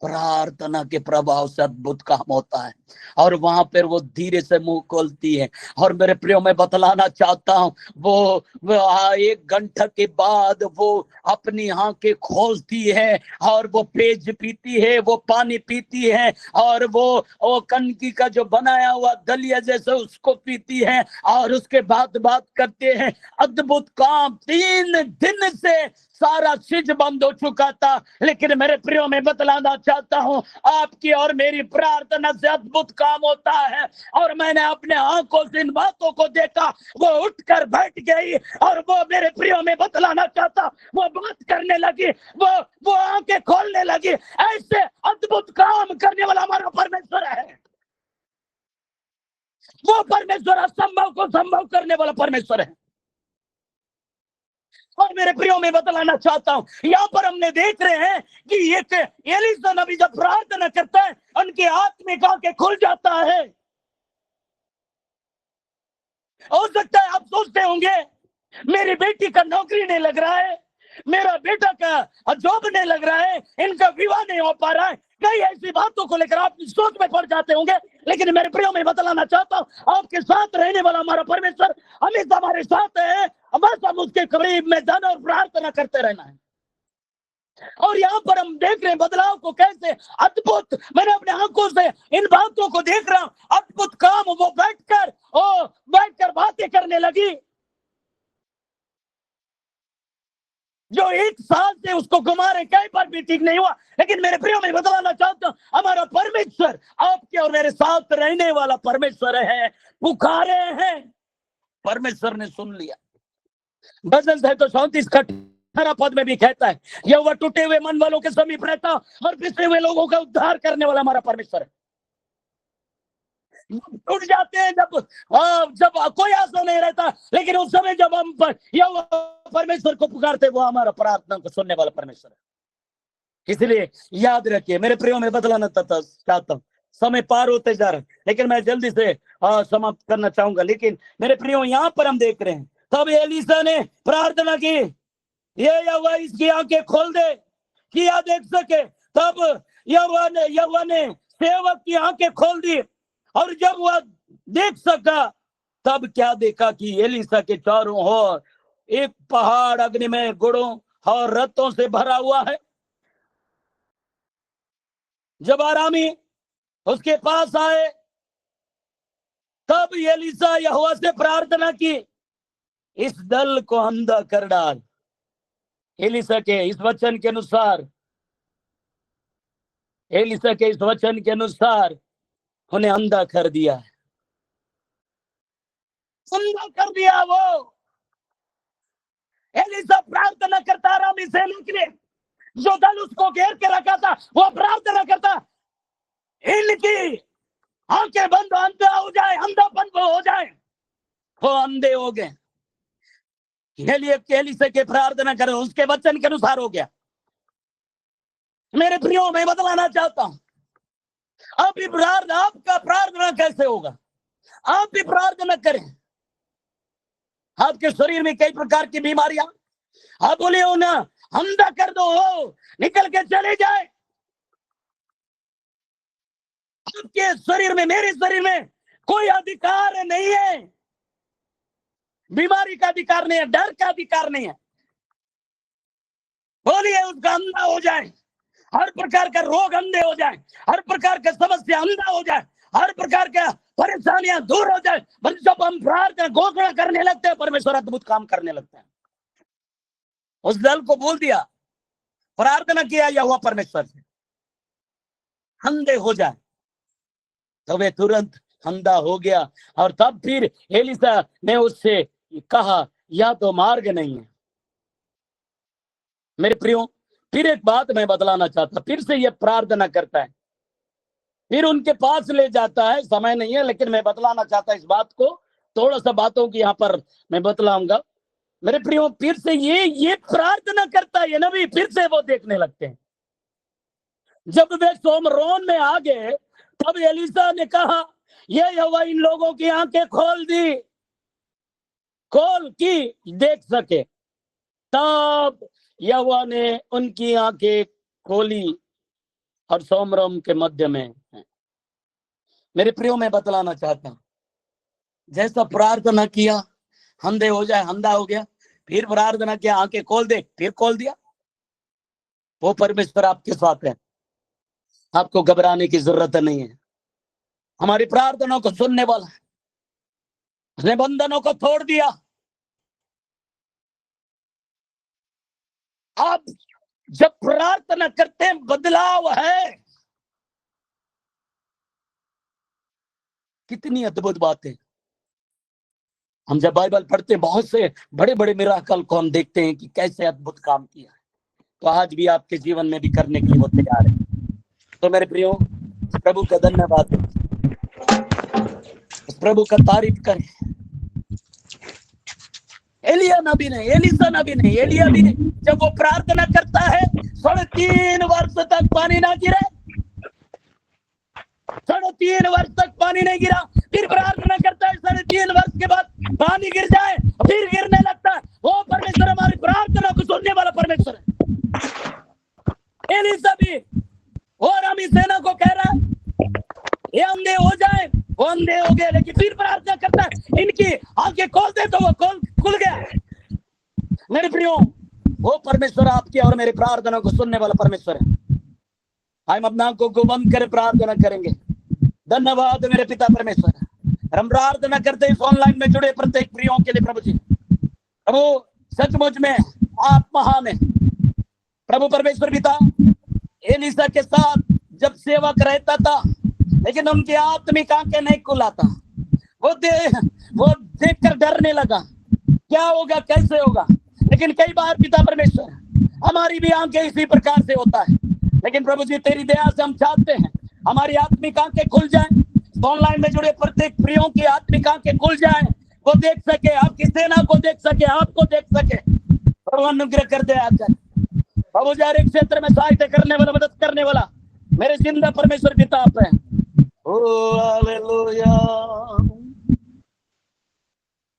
प्रार्थना के प्रभाव से अद्भुत काम होता है और वहां पर वो धीरे से मुंह खोलती है। और मेरे प्रियो मैं बतलाना चाहता हूँ, वो 1 घंटा के बाद वो अपनी आंखें खोलती है और वो पेज पीती है, वो पानी पीती है और वो कनकी का जो बनाया हुआ दलिया जैसे उसको पीती है और उसके बाद बात करते हैं। अद्भुत काम, 3 दिन से सारा चीज बंद हो चुका था, लेकिन मेरे प्रियो में बतलाना चाहता हूं, आपकी और मेरी प्रार्थना से अद्भुत काम होता है। और मैंने अपने आंखों से इन बातों को देखा, वो उठकर बैठ गई और वो मेरे प्रियो में बतलाना चाहता, वो बात करने लगी, वो आंखें खोलने लगी। ऐसे अद्भुत काम करने वाला हमारा परमेश्वर है। वो परमेश्वर असंभव को संभव करने वाला परमेश्वर है। और मेरे प्रियो में बतलाना चाहता हूं, यहाँ पर हमने देख रहे हैं कि एक एलीशा नबी जब प्रार्थना करता है, उनके आत्मिक आंखें खुल जाता है। हो सकता है आप सोचते होंगे, मेरी बेटी का नौकरी नहीं लग रहा है, मेरा बेटा का जॉब नहीं लग रहा है, इनका विवाह नहीं हो पा रहा है, कई ऐसी बातों को लेकर आप सोच में पड़ जाते होंगे। लेकिन मेरे प्रियो में बतलाना चाहता हूं, आपके साथ रहने वाला हमारा परमेश्वर हमेशा हमारे साथ है। बस हम उसके करीब में जाना और प्रार्थना करते रहना है। और यहाँ पर हम देख रहे हैं बदलाव को कैसे अद्भुत, मैंने अपने आंखों से इन बातों को देख रहा हूं। अद्भुत काम, वो बैठकर बातें करने लगी। जो 1 साल से उसको घुमा रहे, कई बार भी ठीक नहीं हुआ, लेकिन मेरे प्रियो में बतलाना चाहता हूं, हमारा परमेश्वर आपके और मेरे साथ रहने वाला परमेश्वर है। पुकारे हैं, परमेश्वर ने सुन लिया। भजन 37:18 पद में भी कहता है, यहोवा टूटे हुए मन वालों के समीप रहता और पिसे हुए लोगों का उद्धार करने वाला हमारा परमेश्वर है। टूट जाते हैं जब कोई आशा नहीं रहता, लेकिन उस समय जब हम यहोवा परमेश्वर को पुकारते, वो हमारा प्रार्थना को सुनने वाला परमेश्वर है। इसलिए याद रखिए, मेरे प्रियो में बदलाना चाहता हूँ, समय पार होते जा रहा है, लेकिन मैं जल्दी से समाप्त करना चाहूंगा। लेकिन मेरे प्रियो, यहाँ पर हम देख रहे हैं, तब एलीशा ने प्रार्थना की, ये यहोवा इसकी आंखें खोल दे कि यह देख सके। तब यहोवा ने सेवक की आंखें खोल दी और जब वह देख सका, तब क्या देखा कि एलीशा के चारों ओर एक पहाड़ अग्नि में घोड़ों और रथों से भरा हुआ है। जब आरामी उसके पास आए, तब एलीशा यहोवा से प्रार्थना की, इस दल को अंधा कर डाल। एलीशा के इस वचन के अनुसार उन्हें अंधा कर दिया, अंधा कर दिया। वो एलीशा प्रार्थना करता आरामी सेना के लिए, जो दल उसको घेर के रखा था, वो प्रार्थना करता, इनकी आंखें बंद, अंधा हो जाए, अंधापन वो हो जाए। वो अंधे हो गए। एलीशा के प्रार्थना करे, उसके वचन के अनुसार हो गया। मेरे प्रियो में बदलाना चाहता हूं, आपका प्रार्थना कैसे होगा? आप भी प्रार्थना करें। आपके शरीर में कई प्रकार की बीमारियां, आप बोले हो ना, अंधा कर दो, निकल के चले जाए। आपके शरीर में, मेरे शरीर में कोई अधिकार नहीं है, बीमारी का अधिकार नहीं है, डर का अधिकार नहीं है। बोलिए उसका अंधा हो जाए, हर प्रकार का रोग अंधे हो जाए, हर प्रकार का समस्या अंधा हो जाए, हर प्रकार का परेशानियां दूर हो जाए। जब हम प्रार्थना घोषणा करने लगते हैं, परमेश्वर अद्भुत काम करने लगता है। उस दल को बोल दिया, प्रार्थना किया यहोवा परमेश्वर से, अंधे हो जाए, तो वे तुरंत अंधा हो गया। और तब फिर एलीशा ने उससे कहा, यह तो मार्ग नहीं है। मेरे प्रियो, फिर एक बात मैं बतलाना चाहता, फिर से ये प्रार्थना करता है, फिर उनके पास ले जाता है। समय नहीं है, लेकिन मैं बतलाना चाहता इस बात को, थोड़ा सा बातों की यहाँ पर मैं बतलाऊंगा। मेरे प्रियो, फिर से ये प्रार्थना करता है, ये नबी, फिर से वो देखने लगते हैं। जब वे सोमरोन में आ गए, तब एलीशा ने कहा, ये यहोवा इन लोगों की आंखें खोल की देख सके। तब यहोवा ने उनकी आंखें खोली और सोमरोम के मध्य में है। मेरे प्रियो में बतलाना चाहता हूं, जैसा प्रार्थना किया अंधे हो जाए, अंधा हो गया, फिर प्रार्थना किया आंखें खोल दे, फिर खोल दिया, वो परमेश्वर आपके साथ है, आपको घबराने की जरूरत नहीं है। हमारी प्रार्थनाओं को सुनने वाला है, उसने बंधनों को तोड़ दिया। आप जब प्रार्थना करते हैं बदलाव है। कितनी अद्भुत बात है। हम जब बाइबल पढ़ते हैं बहुत से बड़े बड़े मिराकल को हम देखते हैं कि कैसे अद्भुत काम किया है, तो आज भी आपके जीवन में भी करने के लिए वो तैयार है। तो मेरे प्रियो, प्रभु का धन्यवाद है, प्रभु का तारीफ करें। एलिया नबी ने, एलिसा नबी ने, एलिया भी ने, जब वो प्रार्थना करता है 3.5 वर्ष तक पानी ना गिरे, 3.5 वर्ष तक पानी नहीं गिरा, फिर प्रार्थना करता है 3.5 वर्ष के बाद पानी गिर जाए, फिर गिरने लगता है। वो परमेश्वर हमारी प्रार्थना को सुनने वाला परमेश्वर है। एलिसा भी और हम इस सेना को कह रहा है ये अंधे हो जाए, वो अंधे हो गए, लेकिन फिर प्रार्थना करता है इनकी आंखें खोल दे, तो वो खुल गया। मेरे प्रियो, वो परमेश्वर आपकी और मेरी प्रार्थना को सुनने वाला परमेश्वर है। हम अपना आंखों को बंद कर प्रार्थना करेंगे। धन्यवाद मेरे पिता परमेश्वर। हम प्रार्थना करते इस ऑनलाइन में जुड़े प्रत्येक प्रियों के लिए प्रभु जी। प्रभु सचमुच में आप महान है। प्रभु परमेश्वर पिता, एलिसा के साथ जब सेवक रहता था, लेकिन उनकी आत्मिक आंखें नहीं खुलाता। वो देखकर डरने लगा, क्या होगा, कैसे होगा। लेकिन कई बार पिता परमेश्वर, हमारी भी आंखें इसी प्रकार से होता है, लेकिन प्रभु जी तेरी दया से हम चाहते हैं हमारी आत्मिक आंखें खुल जाएं। ऑनलाइन में जुड़े प्रत्येक प्रियों की आत्मिक आंखें खुल जाएं, वो देख सके, आपकी सेना को देख सके, आपको देख सके। प्रभु अनुग्रह कर दे आकर प्रभु जी, हर एक क्षेत्र में सहायता करने वाला, मदद करने वाला मेरे जिंदा परमेश्वर पिता आप है। ओ हालेलुया,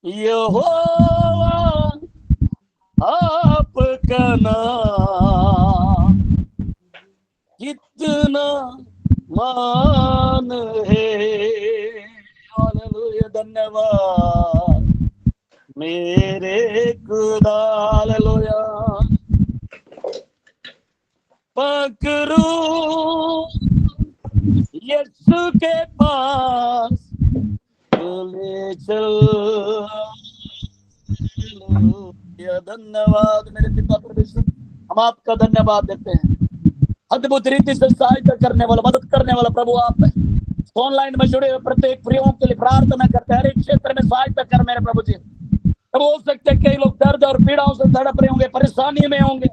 यहोवा आपका नाम कितना मान है। हालेलुया, धन्यवाद मेरे खुदा। हालेलुया, पकड़ो यीशु के पास ले चल। धन्यवाद मेरे पिता परमेश्वर, हम आपका धन्यवाद देते हैं। अद्भुत रीति से सहायता करने वाला, मदद करने वाला प्रभु आप है। ऑनलाइन में जुड़े हुए प्रत्येक प्रियों के लिए प्रार्थना करते हैं, हर एक क्षेत्र में सहायता कर मेरे प्रभु जी। अब हो सकते हैं कई लोग दर्द और पीड़ाओं से तड़प रहे होंगे, परेशानी में होंगे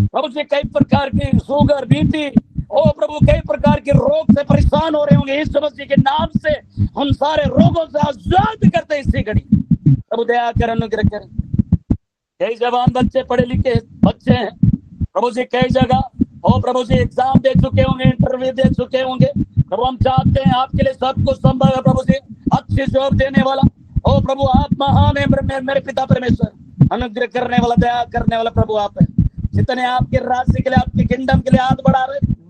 प्रभु जी, कई प्रकार की शुगर, बीपी, ओ प्रभु कई प्रकार के रोग से परेशान हो रहे होंगे। यीशु मसीह के नाम से हम सारे रोगों से आजाद करते हैं इसी घड़ी। प्रभु दया कर, अनुग्रह कर। कई जवान बच्चे, पढ़े लिखे बच्चे हैं प्रभु जी, कई जगह ओ प्रभु जी एग्जाम दे चुके होंगे, इंटरव्यू दे चुके होंगे। प्रभु हम चाहते हैं आपके लिए सब कुछ संभव है प्रभु जी, अच्छी जॉब देने वाला ओ प्रभु आप महान है मेरे पिता परमेश्वर, अनुग्रह करने वाला, दया करने वाला प्रभु आप है। जितने आपके राज्य के लिए, आपके किंगडम के लिए हाथ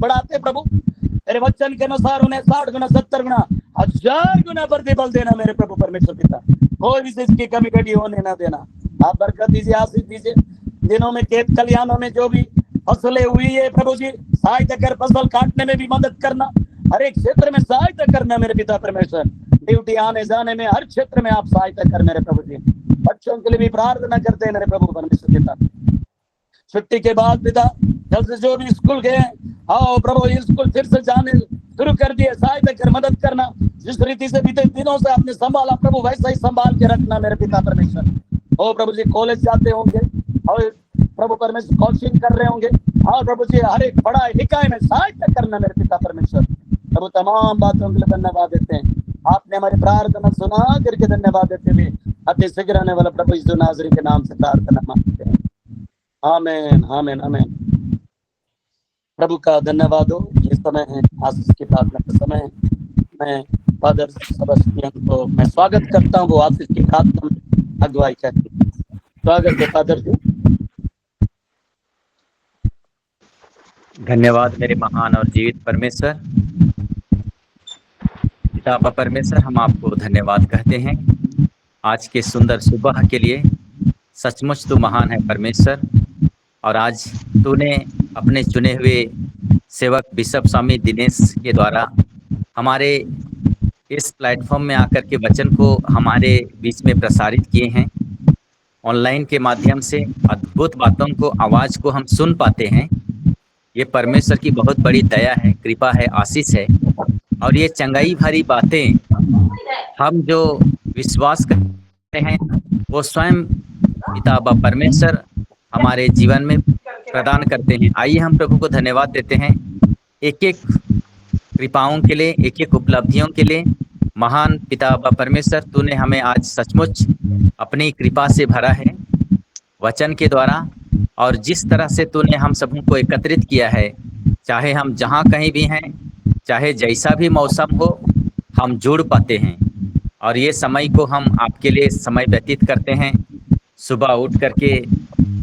बढ़ाते प्रभु, तेरे वचन के अनुसार उन्हें 60 गुना, 70 गुना, 1000 गुना प्रतिफल देना मेरे प्रभु परमेश्वर पिता। कोई भी चीज की कमी घटी होने ना देना। आप बरकत दीजिए, आशीष दीजिए। दिनों में, खेत खलिहानों में जो भी फसलें हुई है प्रभु जी, सहायता कर, फसल काटने में भी मदद करना, हर एक क्षेत्र में सहायता करना मेरे पिता परमेश्वर। ड्यूटी आने जाने में हर क्षेत्र में आप सहायता कर मेरे प्रभु जी। बच्चों के लिए भी प्रार्थना करते हैं मेरे प्रभु परमेश्वर पिता। छुट्टी के बाद पिता जब से जो भी स्कूल गए, आओ प्रभु स्कूल फिर से जाने शुरू कर दिए, सहायता कर, मदद करना। जिस रीति से बीते दिनों से आपने संभाला प्रभु, वैसा ही संभाल के रखना मेरे पिता परमेश्वर। ओ प्रभु जी कॉलेज जाते होंगे और प्रभु परमेश्वर कोचिंग कर रहे होंगे, और प्रभु जी हर एक पढ़ाई लिखाई में सहायता करना मेरे पिता परमेश्वर। प्रभु तमाम बातों के लिए धन्यवाद देते हैं। आपने हमारी प्रार्थना सुना करके धन्यवाद देते हुए अति शीघ्र आने वाला प्रभु यीशु नासरी के नाम से प्रार्थना मांगते हैं। आमीन, आमीन, आमीन। प्रभु का धन्यवाद हो। ये समय है आशीष की प्रार्थना का समय है। मैं फादर सेबेस्टियन को मैं स्वागत करता हूँ, वो आशीष की प्रार्थना में अगुवाई करती है। स्वागत है फादर जी। धन्यवाद मेरे महान और जीवित परमेश्वर। पिता आपा परमेश्वर, हम आपको धन्यवाद कहते हैं आज के सुंदर सुबह के लिए। सचमुच तू महान है परमेश्वर, और आज तूने अपने चुने हुए सेवक बिशप स्वामी दिनेश के द्वारा हमारे इस प्लेटफॉर्म में आकर के वचन को हमारे बीच में प्रसारित किए हैं। ऑनलाइन के माध्यम से अद्भुत बातों को, आवाज को हम सुन पाते हैं। ये परमेश्वर की बहुत बड़ी दया है, कृपा है, आशीष है। और ये चंगाई भरी बातें हम जो विश्वास करते हैं वो स्वयं पिता अब्बा परमेश्वर हमारे जीवन में प्रदान करते हैं। आइए हम प्रभु को धन्यवाद देते हैं एक एक कृपाओं के लिए, एक एक उपलब्धियों के लिए। महान पिता अब्बा परमेश्वर, तूने हमें आज सचमुच अपनी कृपा से भरा है वचन के द्वारा, और जिस तरह से तूने हम सबों को एकत्रित किया है, चाहे हम जहाँ कहीं भी हैं, चाहे जैसा भी मौसम हो, हम जुड़ पाते हैं। और ये समय को हम आपके लिए समय व्यतीत करते हैं सुबह उठ करके।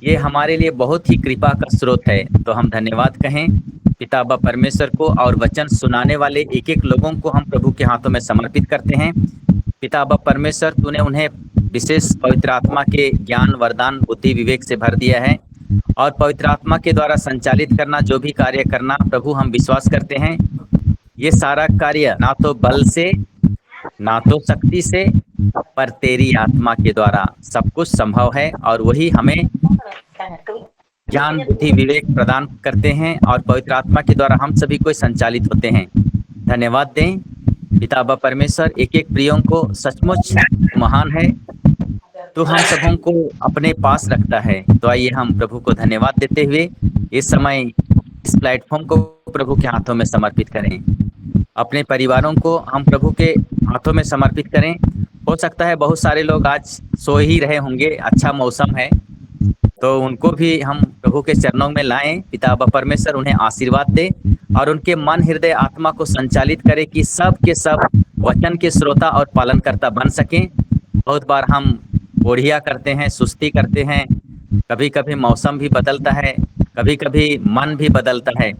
ये हमारे लिए बहुत ही कृपा का स्रोत है। तो हम धन्यवाद कहें पिता अब्बा परमेश्वर को, और वचन सुनाने वाले एक एक लोगों को हम प्रभु के हाथों में समर्पित करते हैं। पिता अब्बा परमेश्वर, तूने उन्हें विशेष पवित्र आत्मा के ज्ञान, वरदान, बुद्धि, विवेक से भर दिया है, और पवित्र आत्मा के द्वारा संचालित करना, जो भी कार्य करना प्रभु हम विश्वास करते हैं, ये सारा कार्य ना तो बल से ना तो शक्ति से, पर तेरी आत्मा के द्वारा सब कुछ संभव है। और वही हमें ज्ञान, बुद्धि, विवेक प्रदान करते हैं, और पवित्र आत्मा के द्वारा हम सभी को संचालित होते हैं। धन्यवाद दें पिता अब्बा परमेश्वर, एक एक प्रियों को सचमुच महान है, तो हम सबों को अपने पास रखता है। तो आइए हम प्रभु को धन्यवाद देते हुए इस समय इस प्लेटफॉर्म को प्रभु के हाथों में समर्पित करें। अपने परिवारों को हम प्रभु के हाथों में समर्पित करें। हो सकता है बहुत सारे लोग आज सो ही रहे होंगे, अच्छा मौसम है, तो उनको भी हम प्रभु के चरणों में लाएं। पिता अब्बा परमेश्वर उन्हें आशीर्वाद दे और उनके मन, हृदय, आत्मा को संचालित करे कि सब के सब वचन के श्रोता और पालनकर्ता बन सकें। बहुत बार हम ओढ़िया करते हैं, सुस्ती करते हैं, कभी कभी मौसम भी बदलता है, कभी कभी मन भी बदलता है,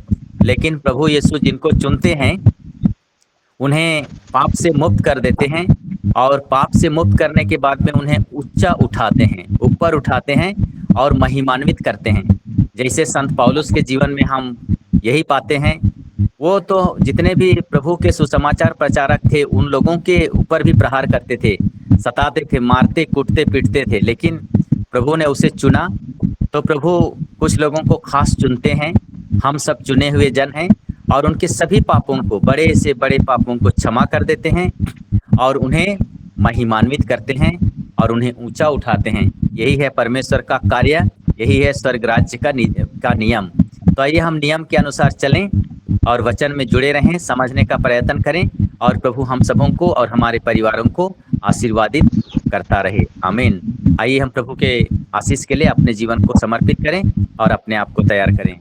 लेकिन प्रभु यीशु जिनको चुनते हैं उन्हें पाप से मुक्त कर देते हैं, और पाप से मुक्त करने के बाद में उन्हें ऊंचा उठाते हैं, ऊपर उठाते हैं और महिमान्वित करते हैं। जैसे संत पौलुस के जीवन में हम यही पाते हैं। वो तो जितने भी प्रभु के सुसमाचार प्रचारक थे, उन लोगों के ऊपर भी प्रहार करते थे, सताते थे, मारते, कूटते, पीटते थे, लेकिन प्रभु ने उसे चुना। तो प्रभु कुछ लोगों को खास चुनते हैं, हम सब चुने हुए जन हैं, और उनके सभी पापों को, बड़े से बड़े पापों को क्षमा कर देते हैं, और उन्हें महिमान्वित करते हैं, और उन्हें ऊंचा उठाते हैं। यही है परमेश्वर का कार्य, यही है स्वर्ग राज्य का नियम। तो आइए हम नियम के अनुसार चलें और वचन में जुड़े रहें, समझने का प्रयत्न करें, और प्रभु हम सबों को और हमारे परिवारों को आशीर्वादित करता रहे। आमीन। आइए हम प्रभु के आशीष के लिए अपने जीवन को समर्पित करें और अपने आप को तैयार करें।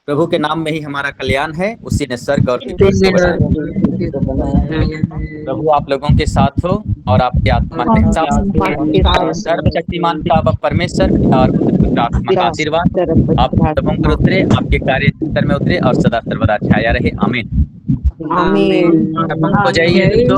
प्रभु के नाम में ही हमारा कल्याण है, उसी ने स्वर्ग और पृथ्वी को बनाया। प्रभु आप लोगों के साथ हो और आपकी आत्मा के साथ। सर्वशक्तिमान पिता परमेश्वर और पवित्र आत्मा का आशीर्वाद आप सबों पर उतरे, आपके कार्य क्षेत्र में उतरे और सदा सर्वदा छाया रहे। आमीन। हो जाइए तो